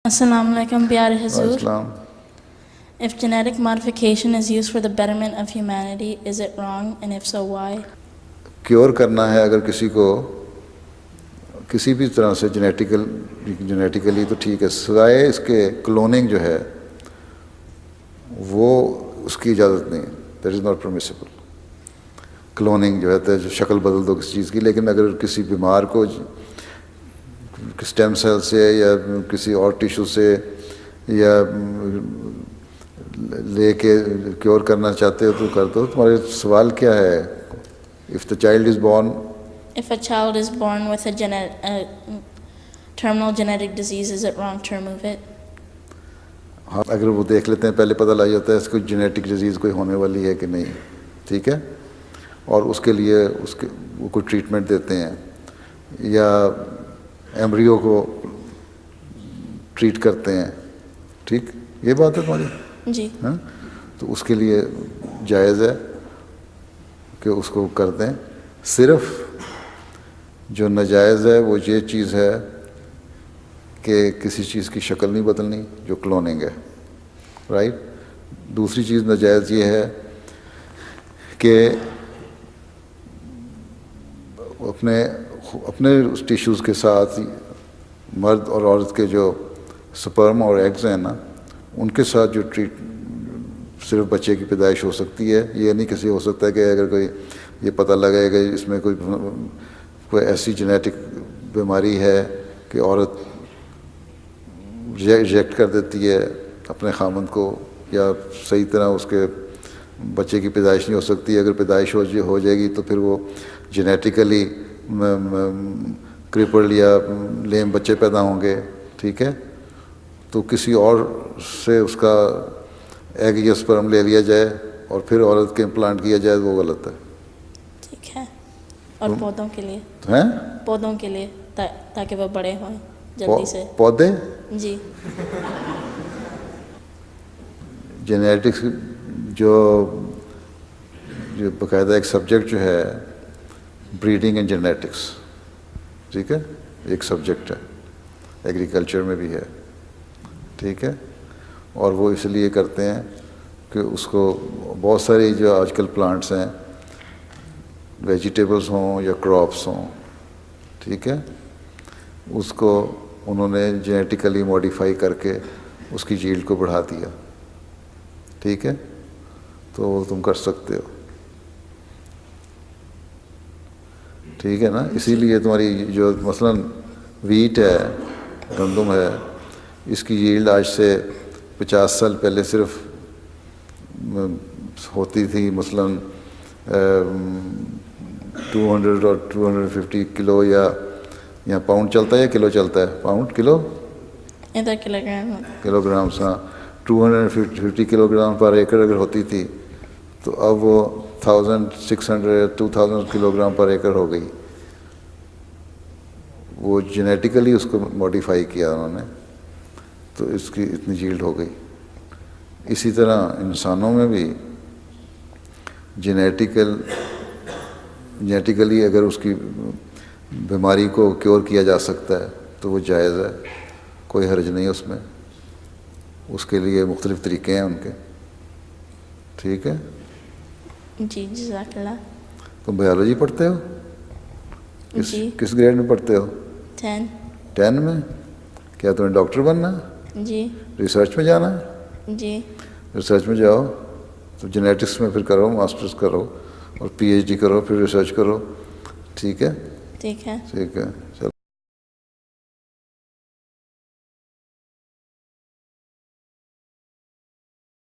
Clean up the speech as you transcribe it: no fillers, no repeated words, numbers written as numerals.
Assalamu alaikum, pyare Hazur. Islam. If genetic modification is used for the betterment of humanity, is it wrong, and if so, why? Cure کرنا ہے اگر کسی کو کسی بھی طرح سے جینیٹیکلی تو ٹھیک ہے، سوائے اس کے کلوننگ جو ہے وہ اس کی اجازت نہیں ہے، that is not permissible. Cloning جو ہے جو شکل بدل دو کسی چیز کی، لیکن اگر کسی بیمار کو اسٹیم سیل سے یا کسی اور ٹیشو سے یا لے کے کیور کرنا چاہتے ہو تو کر دو. تمہارے سوال کیا ہے؟ If the child is born, If a child is born with a terminal genetic disease, is it wrong to remove it? ہاں اگر وہ دیکھ لیتے ہیں، پہلے پتہ لگ جاتا ہے اس کو جینیٹک ڈیزیز کوئی ہونے والی ہے کہ نہیں، ٹھیک ہے، اور اس کے لیے وہ کوئی ٹریٹمنٹ دیتے ہیں یا ایمبریو کو ٹریٹ کرتے ہیں، ٹھیک، یہ بات ہے تمہاری. جی. ہاں تو اس کے لیے جائز ہے کہ اس کو کر دیں. صرف جو ناجائز ہے وہ یہ چیز ہے کہ کسی چیز کی شکل نہیں بدلنی، جو کلوننگ ہے، رائٹ. دوسری چیز ناجائز یہ ہے کہ اپنے اس ٹیشوز کے ساتھ مرد اور عورت کے جو سپرم اور ایگز ہیں نا، ان کے ساتھ جو صرف بچے کی پیدائش ہو سکتی ہے. یہ نہیں کسی ہو سکتا ہے کہ اگر کوئی یہ پتہ لگے کہ اس میں کوئی ایسی جینیٹک بیماری ہے کہ عورت ریجیکٹ کر دیتی ہے اپنے خامند کو، یا صحیح طرح اس کے بچے کی پیدائش نہیں ہو سکتی. اگر پیدائش ہو جائے گی تو پھر وہ جینیٹیکلی کرپلڈ یا لیم بچے پیدا ہوں گے، ٹھیک ہے. تو کسی اور سے اس کا ایگ یا سپرم لے لیا جائے اور پھر عورت کے امپلانٹ کیا جائے وہ غلط ہے. ٹھیک ہے. اور پودوں کے لیے ہیں، پودوں کے لیے تاکہ وہ بڑے ہوں جلدی سے. پودے جی. جینیٹکس جو باقاعدہ ایک سبجیکٹ جو ہے بریڈنگ اینڈ جینیٹکس، ٹھیک ہے، ایک سبجیکٹ ہے، ایگریکلچر میں بھی ہے، ٹھیک ہے. اور وہ اس لیے کرتے ہیں کہ اس کو بہت ساری جو آج کل پلانٹس ہیں، ویجیٹیبلز ہوں یا کراپس ہوں، ٹھیک ہے، اس کو انہوں نے جینیٹیکلی موڈیفائی کر کے اس کی جیلڈ کو بڑھا دیا، ٹھیک ہے. تو تم کر سکتے ہو، ٹھیک ہے نا. اسی لیے تمہاری جو مثلاً ویٹ ہے، گندم ہے، اس کی ییلڈ آج سے 50 سال پہلے صرف ہوتی تھی مثلاً 200 اور 250 کلو یا پاؤنڈ چلتا ہے یا کلو چلتا ہے؟ پاؤنڈ، کلو، ادھر کلو گرام. کلو گرامس. ہاں 250 کلو گرام پر ایکڑ اگر ہوتی تھی تو اب وہ 1600 2000 کلو گرام پر ایکڑ ہو گئی. وہ جینیٹیکلی اس کو موڈیفائی کیا انہوں نے، تو اس کی اتنی جیلڈ ہو گئی. اسی طرح انسانوں میں بھی جینیٹیکلی اگر اس کی بیماری کو کیور کیا جا سکتا ہے تو وہ جائز ہے، کوئی حرج نہیں اس میں. اس کے لیے مختلف طریقے ہیں ان کے، ٹھیک ہے. جی. جزاک اللہ. تم بایولوجی پڑھتے ہو؟ جی. کس گریڈ میں پڑھتے ہو؟ 10 میں. کیا تمہیں ڈاکٹر بننا ہے؟ جی. ریسرچ میں جانا ہے؟ جی. ریسرچ میں جاؤ تو جینیٹکس میں پھر کرو، ماسٹرز کرو اور PhD کرو، پھر ریسرچ کرو، ٹھیک ہے. ٹھیک ہے. ٹھیک ہے.